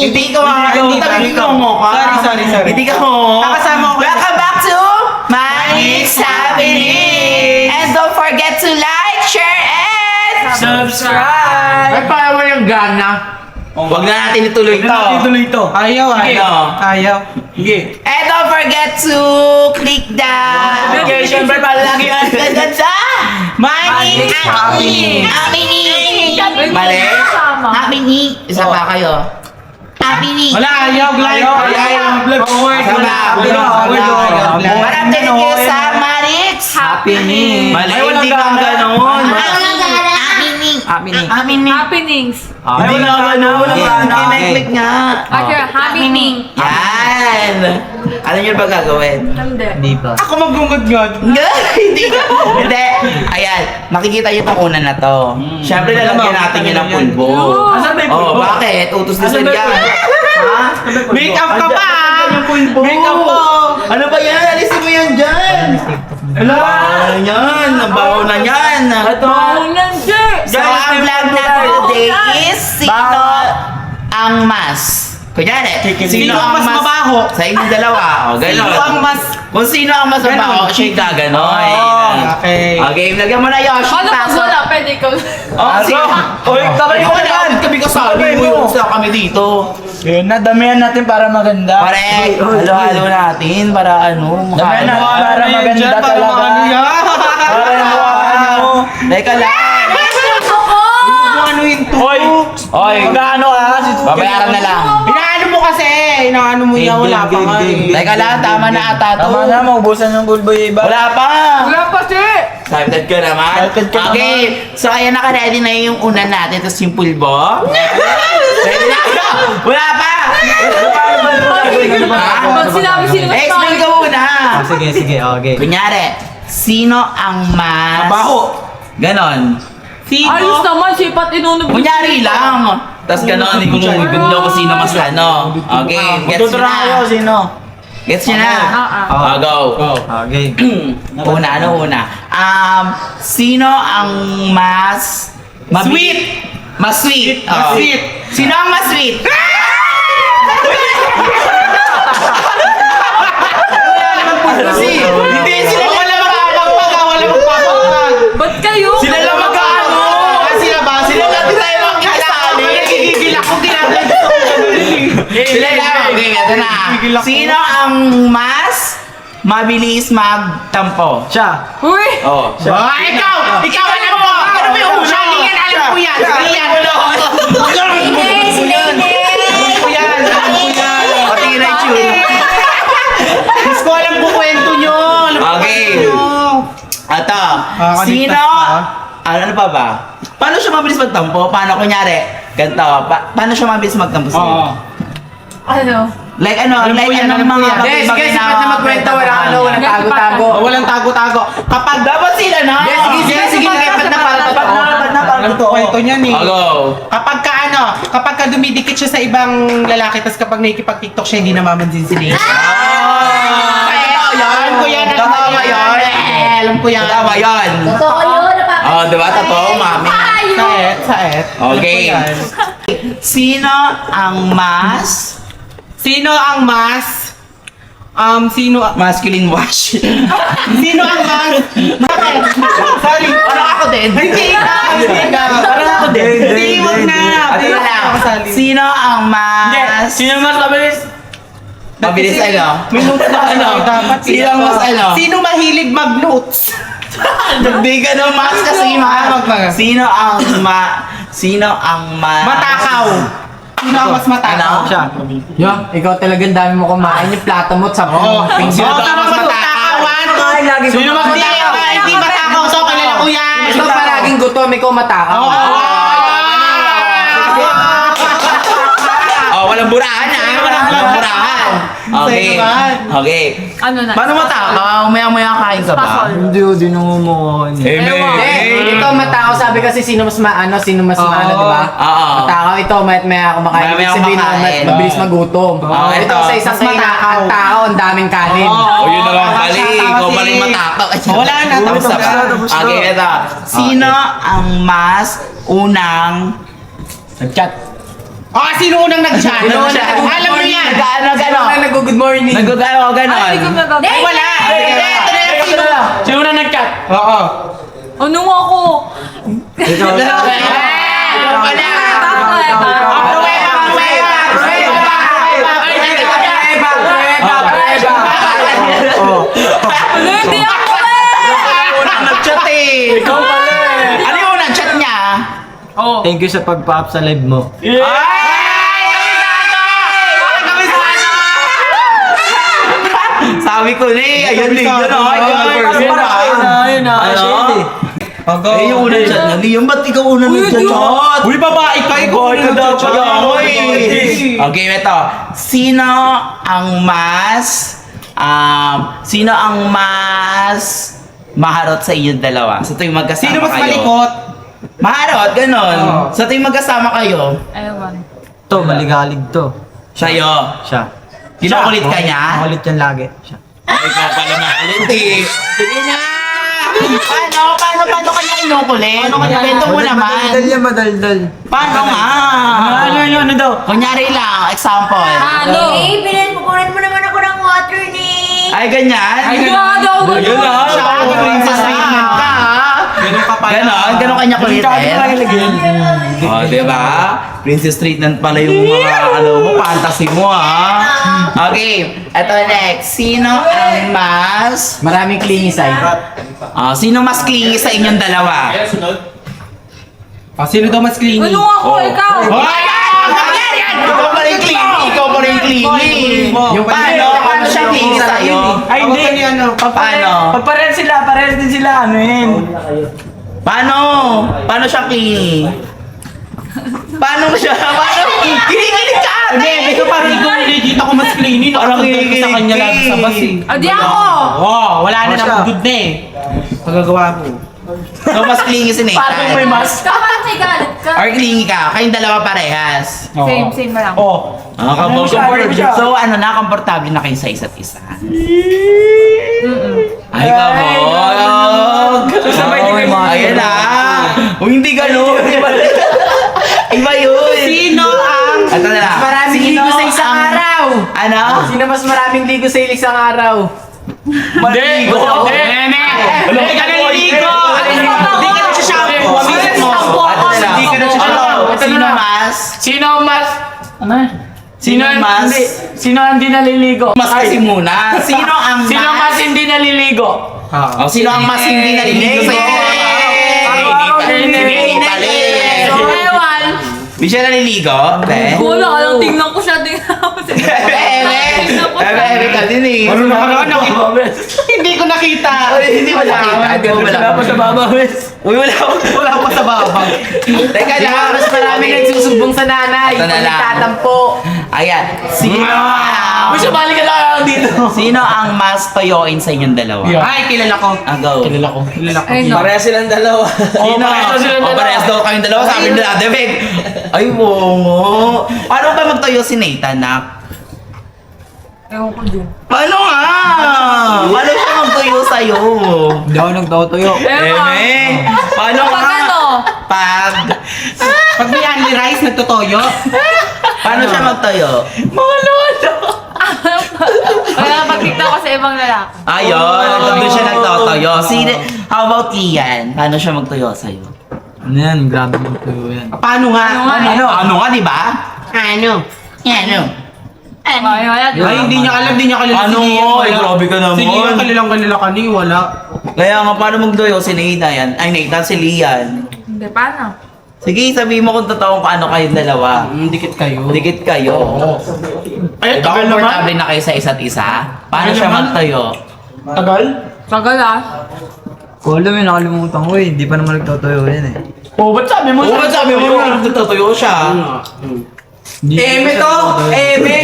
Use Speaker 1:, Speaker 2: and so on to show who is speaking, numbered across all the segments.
Speaker 1: Hindi ko mo ka.
Speaker 2: Sorry.
Speaker 1: Hindi ka mo.
Speaker 2: Kakasama ko.
Speaker 1: Welcome back to Manix Happening! And don't forget to like, share, and
Speaker 2: Subscribe!
Speaker 3: Ay, para mo yung gana.
Speaker 1: Huwag na natin ituloy ito.
Speaker 2: Ayaw. Ayaw.
Speaker 3: Sige.
Speaker 1: And don't forget to click the notification bell para lagi ang ganda sa Manix Happening! Happening! Mali? Happening! Isa pa kayo. Happening!
Speaker 2: Wala, ayaw. Forward.
Speaker 1: Maraming thank you sa Manix
Speaker 2: Happening.
Speaker 1: Mali,
Speaker 3: Ay, walang
Speaker 1: hindi ka
Speaker 3: gana.
Speaker 1: ganon.
Speaker 3: Happening.
Speaker 4: Happenings.
Speaker 1: Hindi nga ganon. Kineklik nga.
Speaker 4: Okay, happening.
Speaker 1: Yan! Ano nyo ba gagawin?
Speaker 4: Hindi.
Speaker 2: Ako magungod-ngod.
Speaker 1: Hindi. Hindi. Ayan, makikita nyo itong una na to. Siyempre lalagyan natin yun ng pulbo.
Speaker 3: Asan ba yung
Speaker 1: Oh,
Speaker 3: pulbo?
Speaker 1: bakit? Utos na
Speaker 3: Asan ba
Speaker 1: yan.
Speaker 3: yung
Speaker 1: Ha?
Speaker 2: Make up ka pa.
Speaker 1: Make up po! Ano ba yan? Alisin mo yan dyan! Ano? Yan! Ang baho na yan! So, ang vlog natin today is sino ang mas? Kunyari,
Speaker 2: Sino ang mas mabaho?
Speaker 1: Sa inyong dalawa. O, gano'n.
Speaker 2: Sino ang mas...
Speaker 1: Kung sino ang mas mabaho, siya yung gaganon.
Speaker 2: Okay.
Speaker 1: Okay, lagyan mo na Yoshi.
Speaker 4: Ano pag
Speaker 1: Pasok.
Speaker 4: wala? Pwede ikaw.
Speaker 1: Oh, sino?
Speaker 3: Oy, kamay mo
Speaker 1: Ikaw
Speaker 3: naman.
Speaker 1: Kami kasali mo yung sa kami dito.
Speaker 3: Yun na, damihan natin para maganda.
Speaker 1: Pare, halo-halo natin para ano,
Speaker 3: Damihan natin para maganda talaga. Para yung mukha ano.
Speaker 1: Teka lang.
Speaker 2: Ano yung
Speaker 3: Hoy! Hoy! Magkano ka?
Speaker 1: Babayaran na lang.
Speaker 2: Inaano mo kasi. Inaano mo yan. Wala pa nga eh.
Speaker 1: Teka lang, tama na ata to.
Speaker 3: Tama na, maubusan ng bulbo yung iba.
Speaker 1: Wala pa.
Speaker 4: Wala pa siya.
Speaker 1: Excited ka naman?
Speaker 3: Excited ka
Speaker 1: Okay, so ayan, naka-ready na yung una natin, tapos yung pulbo. Ready na? Wala pa!
Speaker 4: Pag sinabi sino mas
Speaker 1: Explain ka muna.
Speaker 3: Sige, okay.
Speaker 1: Kunyari, sino ang mas...
Speaker 2: Mabaho.
Speaker 1: Ganon.
Speaker 4: Ayos naman, sipat inunog.
Speaker 1: Kunyari lang. Tapos ganon, hindi ko kung sino mas ano. Okay, gets nyo
Speaker 3: Tutura kayo,
Speaker 1: na.
Speaker 3: sino?
Speaker 1: Gets nyo na. Go.
Speaker 3: Okay.
Speaker 1: Una. Sino ang mas...
Speaker 2: Sweet.
Speaker 1: Mas sweet.
Speaker 2: Mas sweet.
Speaker 1: Sino ang mas sweet? Hindi sila
Speaker 2: Wala magpapagpag. Wala magpapagpag.
Speaker 4: Ba't kayo?
Speaker 1: Sila lang mag-ano.
Speaker 2: Sila ba?
Speaker 1: Sila lang tayo makikasali.
Speaker 2: Nagigigil ako. Ginagawa
Speaker 1: Sila lang. Okay, ito na. Sino ang mas mabilis magtampo?
Speaker 3: Siya.
Speaker 4: Uy!
Speaker 1: Oh.
Speaker 2: Ikaw! Ikaw! Alam mo! Ano ba yung usa? Hindi yan! Alam ko yan! Sige yan! Alam ko yan!
Speaker 1: Pati na yung tsura.
Speaker 2: Mas ko alam po kwento nyo!
Speaker 1: Okay. Ito. Sino? Ano pa ba? Paano siya mabilis magtampo? Paano kunyari? Ganito. Paano siya mabilis magtampo sa'yo?
Speaker 4: Ano?
Speaker 1: Like ano?
Speaker 2: Alam ko
Speaker 1: Like
Speaker 2: yan,
Speaker 1: anong
Speaker 2: alam ko
Speaker 1: mga
Speaker 2: yan.
Speaker 1: bagay
Speaker 3: Sige,
Speaker 1: na...
Speaker 3: sipat na magkwento. Walang tago-tago.
Speaker 2: Walang tago-tago. Kapag
Speaker 1: Dapat sila na!
Speaker 2: Sige, dapat na para Alam ko kwento niyan eh.
Speaker 1: Go!
Speaker 2: Kapag ka dumidikit siya sa ibang lalaki, tapos kapag nakikipag-tiktok siya, hindi namamansin si Nate. Alam ko yan!
Speaker 1: Tama yan!
Speaker 2: Alam ko yan!
Speaker 1: Tama yan!
Speaker 5: Totoo yun, napapagod.
Speaker 1: Oh, diba? Totoo, mami.
Speaker 2: Saet.
Speaker 1: Okay. Sino ang mas
Speaker 2: Sino ang mas... sino...
Speaker 1: masculine wash?
Speaker 2: Sino ang mas... Bakit? Sorry.
Speaker 1: Parang ako din.
Speaker 2: Hindi ka.
Speaker 1: Parang ako din.
Speaker 2: Hindi, wag na.
Speaker 1: Ano na lang?
Speaker 2: Kasali.
Speaker 1: Sino ang mas...
Speaker 3: Sino mas mabilis?
Speaker 1: Mabilis ano?
Speaker 2: May notes na
Speaker 1: Ano?
Speaker 2: dapat.
Speaker 1: Sino ang mas ano?
Speaker 2: Sino mahilig mag-notes?
Speaker 1: Hindi ka ng mas kasi
Speaker 2: Mag-
Speaker 1: Sino ang Sino ang mas...
Speaker 2: Matakaw. Sino ang mas matakaw?
Speaker 1: Ano?
Speaker 3: Siya. Yung, ikaw talagang dami mo kumain yung plato mo sa
Speaker 1: Sino
Speaker 2: Oo,
Speaker 1: ba ang mas matakaw?
Speaker 2: matakawan.
Speaker 3: lagi
Speaker 2: Sino mas matakaw? Hindi matakaw. So, kilala ko yan.
Speaker 3: Ikaw palaging gutom, ikaw matakaw.
Speaker 1: Oh, walang burahan ah. Walang burahan. Okay. Okay.
Speaker 4: Ano na?
Speaker 1: Paano matakaw? Maya-maya kain ka ba?
Speaker 3: Hindi namumukha niya.
Speaker 1: Amen.
Speaker 3: Ito matakaw, sabi kasi sino mas maano, di ba?
Speaker 1: Oo.
Speaker 3: Matakaw ito, maya kumakain.
Speaker 1: Maya-maya
Speaker 3: Ibig sabihin na
Speaker 1: kumakain.
Speaker 3: mabilis magutom.
Speaker 1: Oo,
Speaker 3: Ito
Speaker 1: ito.
Speaker 3: sa isang
Speaker 2: Mas
Speaker 3: kain
Speaker 2: matakaw.
Speaker 3: ang tao, ang daming kanin.
Speaker 1: Oh, yun naman pali. Ikaw pala yung matakaw.
Speaker 2: Wala na, tapos
Speaker 1: Tapos
Speaker 2: na.
Speaker 1: na. Okay, ito. Sino ang mas unang
Speaker 3: Nag-chat.
Speaker 2: Sino unang nag-chat?
Speaker 1: Sino unang
Speaker 2: Alam mo yan.
Speaker 3: Nag-good morning.
Speaker 1: Nag-good ganon.
Speaker 4: Ay, hindi ko nagagawa.
Speaker 2: Wala.
Speaker 3: Ito na lang. Sino na nag-cut?
Speaker 2: Oo.
Speaker 4: Ano ako?
Speaker 3: Ito.
Speaker 2: Wala.
Speaker 4: Ano, hindi ako
Speaker 1: Unang nag-chat eh.
Speaker 3: Ikaw pala eh.
Speaker 1: Ano yung unang chat niya?
Speaker 4: Oh.
Speaker 3: Thank you sa pag-pa-up sa live mo.
Speaker 1: Sabi ko na eh, ayun din yun oh.
Speaker 3: Ayun na.
Speaker 1: Ano? Eh, yung unang chat niya, Liam, ba't ikaw unang
Speaker 4: Uy,
Speaker 1: nag-chat?
Speaker 2: Uy, babae ka. Ikaw
Speaker 3: Boy,
Speaker 2: unang
Speaker 3: ka
Speaker 2: nag-chat.
Speaker 3: dapat.
Speaker 1: Okay, ito. Sino ang mas maharot sa inyong dalawa? Sa tuwing magkasama
Speaker 2: Sino mas
Speaker 1: kayo.
Speaker 2: malikot?
Speaker 1: Maharot, ganon.
Speaker 2: Oo.
Speaker 1: Sa tuwing magkasama kayo.
Speaker 4: Ewan.
Speaker 3: To, maligalig to.
Speaker 1: Sa'yo.
Speaker 3: Siya.
Speaker 1: Kinukulit ka niya?
Speaker 3: Makulit yan lagi. Siya.
Speaker 1: Ay, ikaw pala makulit eh. Sige na. Paano kanya kinukulit? Kwento mo naman.
Speaker 3: Madaldal yan, madaldal.
Speaker 1: Paano nga?
Speaker 3: Ano daw?
Speaker 1: Kunyari lang, example.
Speaker 4: Ano?
Speaker 5: Kukunin mo naman ako ng water ni...
Speaker 1: Ay, ganyan?
Speaker 4: Ay, gago ako.
Speaker 1: Yun ah.
Speaker 2: Siya,
Speaker 1: Princess treatment ka ah.
Speaker 2: Ganun ka pala.
Speaker 1: Ganon kanya kulitin. Oh, diba? Princess treatment pala yung mga mo, fantasy mo ah. Okay, eto next. Sino ang mas...
Speaker 3: Maraming clingy side.
Speaker 1: Sino mas clingy sa inyong dalawa?
Speaker 2: Sino daw mas clingy?
Speaker 4: Ano ako? Ikaw.
Speaker 1: Ikaw pa rin clingy. Ikaw pa rin clingy.
Speaker 2: Yung
Speaker 1: Paano siya clingy sa'yo?
Speaker 3: Ay, hindi.
Speaker 1: Paano?
Speaker 3: Parehas din sila, ano yun.
Speaker 1: Paano siya clingy? Paano siya? Kinikilig ka ate!
Speaker 2: Hindi ko parang ikaw nakikita ko mas clingy.
Speaker 1: Parang
Speaker 2: Nakatagdag ko sa kanya lagi sa bus eh.
Speaker 4: Ah, di ako.
Speaker 2: Wala na
Speaker 3: siya.
Speaker 2: nang good na eh. Pagagawa mo.
Speaker 1: So, mas clingy si Nathan.
Speaker 3: mask.
Speaker 4: Kapag may galit ka.
Speaker 1: Or clingy ka? Kayong dalawa parehas.
Speaker 4: Same lang.
Speaker 1: So, komportable na kayo sa isa't isa. Ay, kabog!
Speaker 3: Sabay din kayo mga
Speaker 1: Ayan na! Hindi ganun! Iba yun!
Speaker 2: Sino ang
Speaker 1: Ito na lang.
Speaker 3: Maraming
Speaker 1: Sino
Speaker 3: ligo sa isang
Speaker 1: ang-
Speaker 3: araw?
Speaker 1: Ano?
Speaker 3: Sino mas maraming ligo sa isang araw?
Speaker 1: Maligo!
Speaker 2: Hindi ka naliligo! Hindi ka nagsashampoo! Amisit mo!
Speaker 1: Ito na lang.
Speaker 2: Hindi ka nagsashampoo!
Speaker 1: Sino mas?
Speaker 3: Sino mas... Ano?
Speaker 1: Sino mas?
Speaker 3: Sino hindi naliligo?
Speaker 1: Mas kasi muna. Sino ang
Speaker 3: Sino mas hindi naliligo?
Speaker 1: Sino ang mas hindi naliligo sa iyo?
Speaker 4: Ewan.
Speaker 1: Di siya naliligo?
Speaker 4: Wala ka lang, tingnan ko siya. Tingnan ko siya. Tingnan ko siya.
Speaker 1: Ebe ka din eh.
Speaker 2: Hindi ko nakita!
Speaker 1: Hindi mo nakita. Hindi mo
Speaker 3: Wala pa sa baba, Wes.
Speaker 1: Uy, wala pa sa babang. Teka lang,
Speaker 3: Mas maraming nagsusumbong sa nanay.
Speaker 1: Ito na lang.
Speaker 3: Tatampo.
Speaker 1: Ayan.
Speaker 3: Uy, sumali ka lang dito.
Speaker 1: Sino ang mas toyoin sa inyong dalawa?
Speaker 2: Ay, kilala ko.
Speaker 1: Go.
Speaker 2: Kilala ko.
Speaker 4: Ay, no.
Speaker 3: Pareha silang dalawa.
Speaker 1: Sino?
Speaker 3: Pareha silang dalawa.
Speaker 1: Parehas daw kayong dalawa. Sabi nila, Devin. Ay, mo. Paano ba magtoyo si Nathan, nak?
Speaker 4: Ewan ko din.
Speaker 1: Paano nga? Paano siya magtuyo sa'yo?
Speaker 3: Hindi ako nagtutuyo.
Speaker 1: Eme. Paano
Speaker 4: Pag
Speaker 1: nga?
Speaker 4: ano?
Speaker 2: Pag may only rice, nagtotoyo.
Speaker 1: Paano siya magtuyo?
Speaker 4: Kaya pagkita ko sa ibang lalaki.
Speaker 1: Ayun, doon siya nagtotoyo. How about Lian? Paano siya magtuyo sa'yo?
Speaker 3: Ano yan? Grabe magtuyo yan.
Speaker 2: Paano nga?
Speaker 1: Ano nga, di ba?
Speaker 2: Ano?
Speaker 4: Ay, wala.
Speaker 2: Ay, hindi niya alam, hindi niya kalala
Speaker 1: Ano?
Speaker 2: si Lian. Wala.
Speaker 1: Ay, grabe ka naman.
Speaker 2: Sige, kanilang kanila wala.
Speaker 1: Kaya nga, paano magtuyo si Nathan? Ay, Nathan, si Lian.
Speaker 4: Hindi, paano?
Speaker 1: Sige, sabihin mo kung totoo paano kayong dalawa.
Speaker 2: Dikit kayo.
Speaker 1: Dikit kayo.
Speaker 3: Ay,
Speaker 1: Ikaw, komportable na kayo sa isa't isa? Paano siya magtayo?
Speaker 3: Tagal?
Speaker 4: Sagal ah.
Speaker 3: Wala, may nakalimutan ko eh. Hindi pa naman nagtutuyo yan eh.
Speaker 1: Oh, ba't sabi mo nagtatayo siya?
Speaker 3: Eme to! Eme!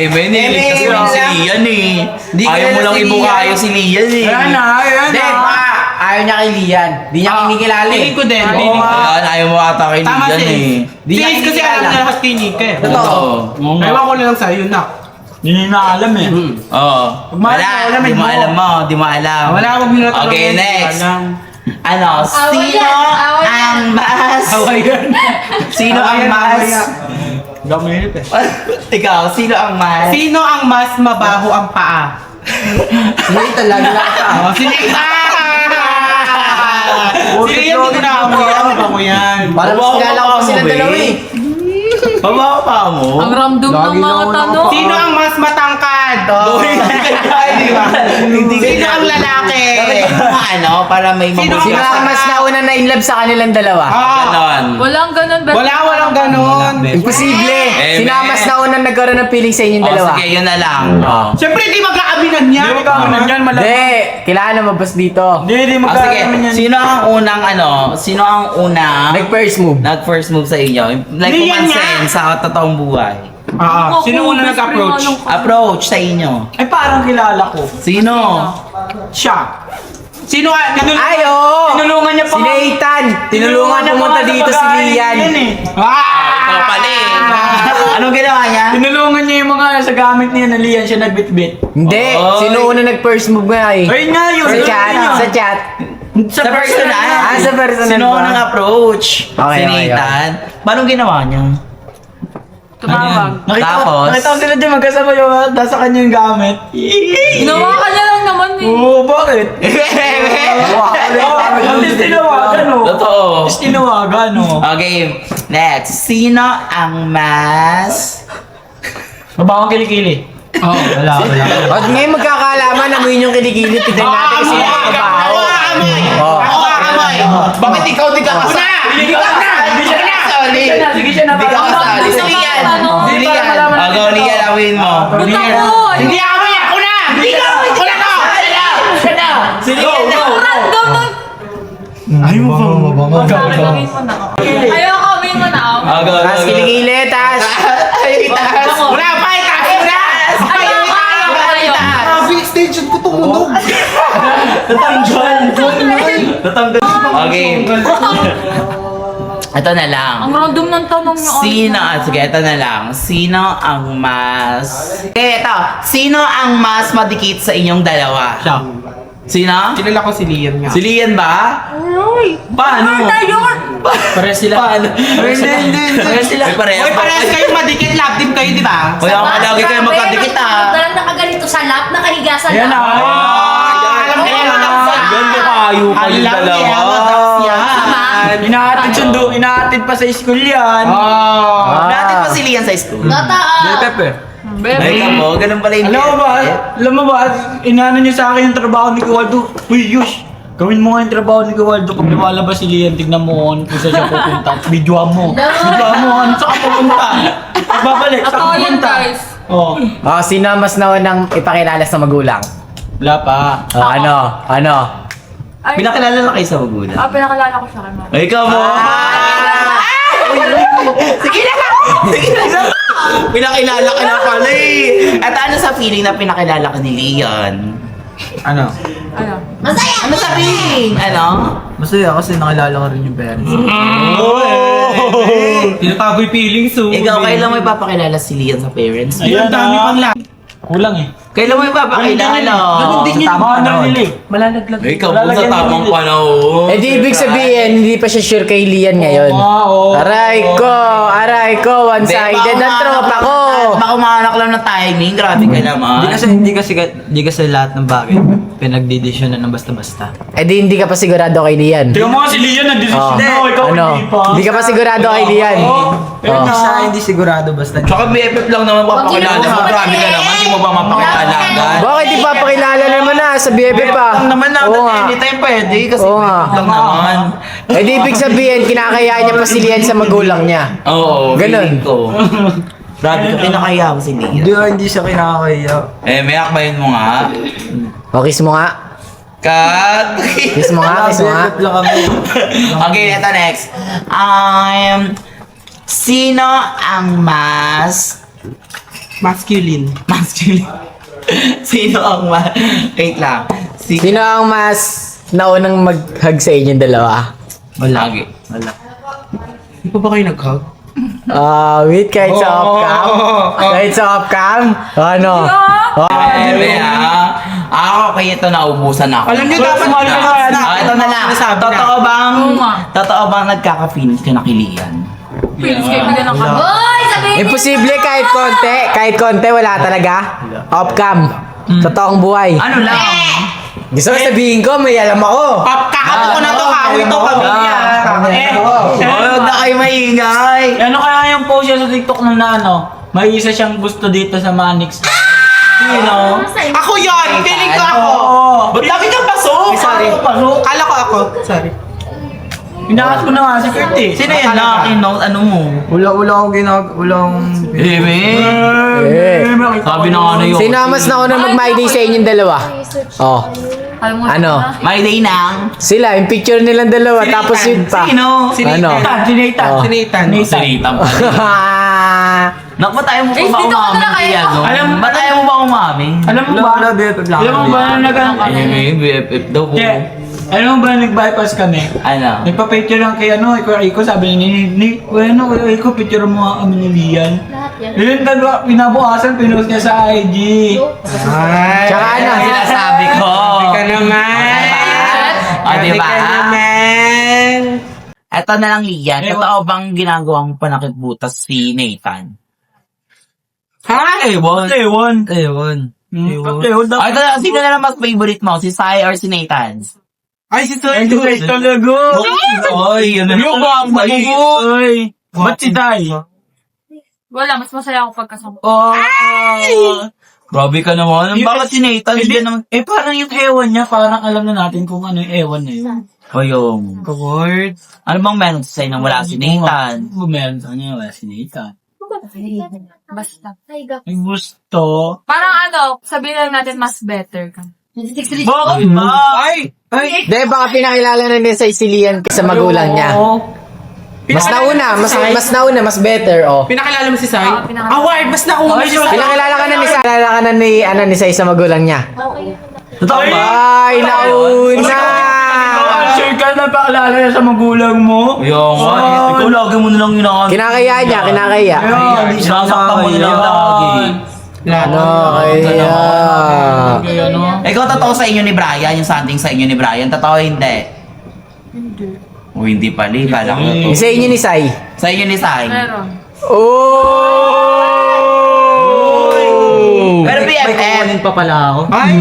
Speaker 1: Eme, niligtas mo lang si Lian eh. Ayaw mo lang ibukayo si Lian eh.
Speaker 3: Ayan na!
Speaker 6: Ayaw niya kay Lian. Di niya kinikilala eh.
Speaker 2: Tingin ko din.
Speaker 1: Ayan, ayaw mo ata kay
Speaker 2: Tama
Speaker 1: Lian eh.
Speaker 6: Di niya
Speaker 2: Tingin kasi alam
Speaker 6: kinikilala.
Speaker 2: na mas tinig ka eh.
Speaker 6: Totoo.
Speaker 2: Ewan ko lang sa'yo na.
Speaker 3: Hindi na alam eh.
Speaker 1: Oo. Wala, di mo alam mo. Di mo alam.
Speaker 2: Wala akong binatanong.
Speaker 1: Okay, next. Ano, sino
Speaker 4: yan, away yan.
Speaker 1: ang mas... Sino ang mas
Speaker 3: Hindi ako mahirap eh.
Speaker 1: Ikaw, sino ang mas?
Speaker 2: Sino ang mas mabaho ang paa?
Speaker 6: Hindi talaga ka.
Speaker 2: Oh, si Nita! Si Lian, hindi ko na mabango yan.
Speaker 6: Parang mas kilala ko pa silang dalawa eh.
Speaker 1: Babawa pa mo?
Speaker 4: Ang random ng mga tanong.
Speaker 2: Sino ang mas matangkad? Oh. Sino ang lalaki?
Speaker 1: Para may
Speaker 2: Sino
Speaker 6: Sino ang mas nauna na in love sa kanilang dalawa?
Speaker 2: Ah,
Speaker 1: Ganon.
Speaker 4: Walang ganun.
Speaker 2: walang ganon.
Speaker 6: Imposible.
Speaker 1: Eh,
Speaker 6: Sino ang mas nauna nagkaroon ng feeling sa inyong dalawa?
Speaker 1: Sige, yun na lang.
Speaker 2: Siyempre, di magkakabinan yan.
Speaker 3: Hindi mo kakaroon yan, malamang.
Speaker 6: Hindi. Kailangan mabas dito.
Speaker 3: Hindi
Speaker 1: Sige,
Speaker 3: magkakaroon yan.
Speaker 1: sino ang unang Sino ang unang
Speaker 6: Nag-first move.
Speaker 1: nag-first move sa inyo? Like,
Speaker 2: Lian
Speaker 1: pumansin sa totoong buhay.
Speaker 2: Sino una nag-approach?
Speaker 1: Approach sa inyo.
Speaker 3: Ay, parang kilala ko.
Speaker 1: Sino?
Speaker 3: Siya.
Speaker 2: Sino nga?
Speaker 6: Ay, oo!
Speaker 3: Tinulungan niya pa
Speaker 6: Si
Speaker 3: nga.
Speaker 6: Nathan! Tinulungan
Speaker 3: niya pa
Speaker 6: pumunta
Speaker 3: nga sa
Speaker 6: dito si
Speaker 3: pagkain
Speaker 6: Lian.
Speaker 3: yan eh.
Speaker 1: Ikaw pala eh. Anong ginawa niya?
Speaker 3: Tinulungan niya yung mga sa gamit niya na Lian siya nagbitbit.
Speaker 6: Hindi.
Speaker 1: Oy.
Speaker 6: Sino una nag-first move nga eh?
Speaker 3: Ayun nga yun.
Speaker 6: Sa chat. Sa chat.
Speaker 1: Sa personal.
Speaker 6: Sa personal
Speaker 1: Sino
Speaker 6: ba?
Speaker 1: ang approach?
Speaker 6: Okay,
Speaker 1: Si
Speaker 6: okay,
Speaker 1: Nathan. Paano ginawa niya?
Speaker 4: Tumawag.
Speaker 1: Tapos?
Speaker 3: Nakita ko sila dyan magkasama yung nasa kanya yung gamit.
Speaker 4: Ginawa ka niya lang naman eh.
Speaker 3: Oo, bakit? At least tinawagan o.
Speaker 1: Totoo.
Speaker 3: At least tinawagan o.
Speaker 1: Okay, next. Sino ang mas...
Speaker 3: Mabawang kilikili.
Speaker 2: Oh,
Speaker 3: Wala.
Speaker 6: At ngayon magkakaalaman, amuin yung kilikili. Tignan natin kung sino ang kabaho. Oh.
Speaker 1: Bakit ikaw di ka kasali? Hindi ka kasali.
Speaker 3: Sige siya na.
Speaker 1: Hindi ka kasali. Si Lian. Si Lian. Go, Lian, awin mo.
Speaker 4: Ba't ako?
Speaker 2: Hindi ako yan! Ako na! Hindi ka! Ako na to!
Speaker 1: Si Lian na.
Speaker 4: Ang random ng...
Speaker 3: Ay mo ba?
Speaker 4: Gawin mo na ako. Ayoko, gawin mo na ako.
Speaker 1: Go,
Speaker 6: Tas kilikili, tas.
Speaker 1: Ay, taas.
Speaker 2: Wala pa! Itaas mo na!
Speaker 4: Ayoko.
Speaker 2: Grabe, extension ko tumunog!
Speaker 1: Tatanggal. Okay. Ito na lang.
Speaker 4: Ang random ng tanong niyo.
Speaker 1: Sige, ito na lang. Sino ang mas... ito. Sino ang mas madikit sa inyong dalawa?
Speaker 3: Siya.
Speaker 1: Sino?
Speaker 2: Kilala ko si Lian nga.
Speaker 1: Si Lian ba? Paano?
Speaker 3: Pare sila.
Speaker 1: Paano?
Speaker 3: Pare sila.
Speaker 1: May pareho.
Speaker 2: Uy, parehas kayong madikit, love team kayo, di ba?
Speaker 1: Kaya ako lagi kayo magkadikit ah.
Speaker 5: Dalang nakaganito sa lap, nakahiga sa
Speaker 3: Yan
Speaker 5: lap.
Speaker 2: Alam mo yan,
Speaker 1: Ganda kayo kayo dalawa.
Speaker 3: Inaatid pa sa school yan.
Speaker 1: Natin pa si Lian sa school.
Speaker 5: Totoo.
Speaker 3: Pepe.
Speaker 1: Ay, kamo, ganun pala yung
Speaker 3: Alam mo ba, inaano niyo sa akin yung trabaho ni Kuwaldo. Uy, Yush, gawin mo nga yung trabaho ni Kuwaldo. Pag lumalabas si Lian, tignan mo kung saan siya pupunta. Videoan mo. Videoan mo kung saan ka pupunta. Babalik, saan ka
Speaker 4: Totoo yan,
Speaker 3: pupunta.
Speaker 4: guys.
Speaker 3: Oh,
Speaker 6: Oh, sino ang mas naunang ipakilala sa magulang?
Speaker 3: wala pa.
Speaker 6: Oh, ano?
Speaker 4: Ay,
Speaker 1: Pinakilala na kayo sa magulang.
Speaker 4: pinakalala ko siya kay mama.
Speaker 1: Ay, kamo. Sige na! Sige na! Pinakilala ka na pala eh. At ano sa feeling na pinakilala ka ni Lian?
Speaker 3: Ano?
Speaker 4: Ano?
Speaker 5: Masaya!
Speaker 1: Ano sa feeling? Ano?
Speaker 3: Masaya kasi nakilala ko rin yung parents.
Speaker 2: Tinatago yung feelings, oh.
Speaker 1: Ikaw, kailan mo ipapakilala si Lian sa parents?
Speaker 2: Ayun, dami pang lang.
Speaker 3: Kulang eh.
Speaker 1: Kailan mo ipapakilala?
Speaker 3: Ganun din yun.
Speaker 1: Tamang
Speaker 3: Ano
Speaker 1: panahon.
Speaker 3: nila eh. Malalaglag.
Speaker 1: Ikaw po sa
Speaker 3: Malalagyan
Speaker 1: tamang
Speaker 3: nila.
Speaker 1: panahon.
Speaker 6: Eh di ibig sabihin, hindi pa siya sure kay Lian ngayon.
Speaker 3: Oo.
Speaker 6: Aray ko, one-sided ang tropa ko.
Speaker 1: Baka umanak lang ng timing. Grabe ka naman.
Speaker 7: Hindi kasi lahat ng bagay pinagdidesisyonan ng basta-basta.
Speaker 6: Eh di hindi ka pa sigurado kay Lian.
Speaker 3: Tingnan mo nga si Lian, nag-decision na. Ikaw hindi pa.
Speaker 6: Hindi ka pa sigurado kay Lian.
Speaker 3: Ayun
Speaker 6: Oh.
Speaker 3: na.
Speaker 7: Hindi sigurado basta.
Speaker 1: Tsaka BFF lang naman papakilala mo. Grabe ka naman. Hindi mo ba mapakilala agad?
Speaker 6: Bakit di pa pakilala naman na sa BFF pa?
Speaker 1: Lang naman na.
Speaker 6: Oo nga.
Speaker 1: Anytime pwede. Kasi
Speaker 6: Oo nga.
Speaker 1: BFF lang naman.
Speaker 6: Eh di ibig sabihin, kinakayaan niya pa si Lian sa magulang niya.
Speaker 1: Oo.
Speaker 6: Ganun.
Speaker 1: feeling ko. Grabe ka. Pinakaya ko si Lian.
Speaker 7: Hindi siya kinakaya.
Speaker 1: May akbayin mo nga.
Speaker 6: O, kiss mo nga.
Speaker 1: Cut!
Speaker 6: Kiss mo nga, kiss mo nga.
Speaker 7: lang kami.
Speaker 1: Okay, ito next. Sino ang mas
Speaker 2: Masculine.
Speaker 1: masculine? Sino ang mas... Wait lang.
Speaker 6: Sino ang mas naunang mag-hug sa inyong dalawa?
Speaker 1: Wala.
Speaker 2: Hindi pa ba kayo nag-hug?
Speaker 6: Wait, kahit sa off-cam? Kahit sa off-cam? Ano?
Speaker 1: Ako kaya ito naubusan ako.
Speaker 2: Alam niyo, dapat
Speaker 1: Ito na lang.
Speaker 4: Oo nga.
Speaker 1: Totoo bang nagkaka-finish ka na kilian?
Speaker 4: Feelings kaibigan ng kami.
Speaker 5: Hoy, sabihin
Speaker 6: Imposible kahit konti, wala talaga. Off-cam. Totoong buhay.
Speaker 1: Ano lang?
Speaker 6: Gusto ko sabihin ko, may alam ako.
Speaker 2: Kakato ko na to, kahoy to, pamilya.
Speaker 1: Huwag na kayo maingay.
Speaker 3: Ano kaya yung post niya sa TikTok nung na ano? May isa siyang gusto dito sa Manix. Sino?
Speaker 2: Ako yun! Feeling ko ako!
Speaker 1: Ba't lagi kang pasok?
Speaker 2: Sorry. Kala ko ako. Sorry.
Speaker 3: Inaas ko na nga si Kurt eh.
Speaker 1: Sino yan? Nakakinote, ano mo?
Speaker 7: Wala akong
Speaker 1: Sabi na nga na yun.
Speaker 6: Sino ang mas nauna mag-my day sa inyong dalawa? Oh. Ano?
Speaker 1: My day nang.
Speaker 6: Sila, yung picture nilang dalawa, tapos yun pa.
Speaker 1: Sino?
Speaker 2: Si
Speaker 6: Ano?
Speaker 2: Nathan.
Speaker 3: Si Nathan.
Speaker 6: Oh.
Speaker 2: Si Nathan.
Speaker 1: Sinitan pa. Naku, ba't tayo mo pa
Speaker 4: Eh,
Speaker 1: ba
Speaker 4: dito ka
Speaker 1: umamin?
Speaker 4: na kayo.
Speaker 1: Ba't tayo mo ba umamin?
Speaker 3: Alam mo ba? Alam mo ba na
Speaker 1: BFF daw po.
Speaker 3: Alam mo ba nag-bypass kami?
Speaker 1: Ano?
Speaker 3: Nagpa-picture lang kay Kuya Rico, sabi ni Kuya Rico, picture mo nga kami ni Lian. Yun dalawa, pinabukasan, pinost niya sa IG.
Speaker 2: Ay.
Speaker 6: Tsaka ano?
Speaker 1: Sinasabi ko.
Speaker 2: Sabi ka naman.
Speaker 1: O, diba?
Speaker 2: Sabi ka naman.
Speaker 1: Eto na lang, Lian. Totoo bang ginagawang panakit butas si Nathan?
Speaker 2: Ha?
Speaker 1: Ewan.
Speaker 3: Ewan.
Speaker 7: Ewan.
Speaker 3: Ewan daw.
Speaker 1: Ay, sino na lang mas favorite mo? Si Sai or si Nathan?
Speaker 2: Ay, si
Speaker 3: Ay,
Speaker 2: Toy.
Speaker 3: talaga.
Speaker 1: Oy, yun na
Speaker 3: Yung bang Oy. Ba't si Tay?
Speaker 4: Wala, mas masaya ako pagkasama.
Speaker 3: Oh.
Speaker 1: Grabe ka naman. Bakit si Nathan?
Speaker 3: Hindi,
Speaker 1: Hindi naman.
Speaker 3: parang yung ewan niya, parang alam na natin kung ano yung ewan na yun.
Speaker 1: O yung...
Speaker 3: Kaward.
Speaker 1: Ano bang meron sa'yo nang wala si Nathan?
Speaker 3: Meron sa kanya, wala si Nathan.
Speaker 4: Basta.
Speaker 3: May gusto.
Speaker 4: Parang ano, sabihin lang natin mas better ka.
Speaker 1: Bakit ba?
Speaker 3: Ay!
Speaker 6: Di, baka pinakilala na din sa Isilian sa magulang niya. Mas nauna, mas better, oh.
Speaker 2: Pinakilala mo si Sai?
Speaker 4: Oo, pinakilala.
Speaker 2: Award, mas nauna si Sai.
Speaker 6: Pinakilala ka na ni Sai sa magulang niya.
Speaker 1: Totoo ba?
Speaker 6: Ay, nauna!
Speaker 3: Sure ka na pakilala niya sa magulang mo?
Speaker 1: Yung nga. Ikaw lagi mo nalang yun.
Speaker 6: Kinakaya niya, kinakaya.
Speaker 1: Sinasaktan mo nilang lagi.
Speaker 6: Ano, kaya.
Speaker 1: Ikaw, totoo sa inyo ni Brian? Yung something sa inyo ni Brian? Totoo hindi? Hindi. O hindi pali. Kala ko totoo.
Speaker 6: Sa inyo ni Sai.
Speaker 1: Sa inyo ni Sai?
Speaker 4: Meron.
Speaker 6: Oh!
Speaker 1: Pero BFF.
Speaker 7: pa pala ako.
Speaker 2: Ay!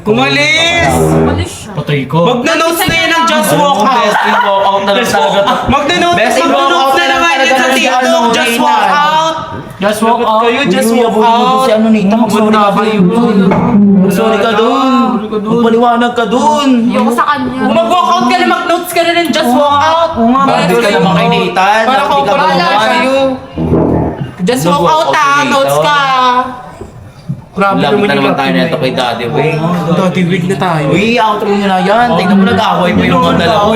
Speaker 2: Kumalis!
Speaker 4: Malis siya.
Speaker 3: Patay ko.
Speaker 2: Magna-notes na yan ng Just Walk Out.
Speaker 1: Best in walk out na lang talaga.
Speaker 2: Magna-notes na naman yan sa TikTok. Just Walk Out.
Speaker 3: Just walk out.
Speaker 2: Kayo, just walk out.
Speaker 1: Si ano Nathan, mag-sorry ka dun. Mag-sorry ka dun. Magpaliwanag ka dun.
Speaker 4: Ayoko sa kanya.
Speaker 2: Kung mag-walk out ka na, mag-notes ka na ng Just Walk Out.
Speaker 1: Bakit ka naman kay Nathan?
Speaker 2: Para
Speaker 1: Bakit ka
Speaker 2: pala
Speaker 1: naman?
Speaker 2: sa'yo. Just
Speaker 1: Just
Speaker 2: walk
Speaker 1: walk
Speaker 2: out
Speaker 1: out
Speaker 2: ha,
Speaker 1: dito.
Speaker 2: notes ka. Grabe
Speaker 1: Lagi
Speaker 2: naman
Speaker 1: na
Speaker 2: yung
Speaker 1: naman tayo
Speaker 2: Latin
Speaker 1: neto kay Daddy Wing.
Speaker 2: Daddy wig na tayo.
Speaker 1: Uy, outro nyo na yan. Tignan mo, nag-aaway mo yung mga dalawa.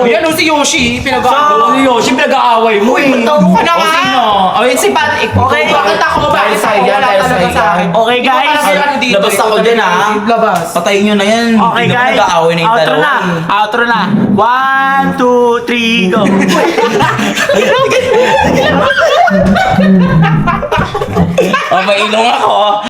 Speaker 2: Yan o si Yoshi, pinag-aaway.
Speaker 1: Si Yoshi, pinag-aaway mo eh.
Speaker 2: Tawo ka na
Speaker 1: O
Speaker 2: nga.
Speaker 1: sino? O yun si Patrick.
Speaker 2: Okay, bakit ako ba?
Speaker 1: Dahil sa'yo yan,
Speaker 2: Wala
Speaker 1: dahil
Speaker 2: talaga
Speaker 1: sa'yo
Speaker 2: sa akin.
Speaker 1: yan.
Speaker 3: Okay guys.
Speaker 1: Labas ako dyan ha.
Speaker 2: Labas.
Speaker 1: Patayin nyo na yan.
Speaker 3: Okay
Speaker 1: Hindi naman
Speaker 3: guys.
Speaker 1: nag-aaway na yung
Speaker 3: Outro
Speaker 1: dalawa.
Speaker 3: na. Outro na. 1, 2, 3, go.
Speaker 1: O, may ilong ako.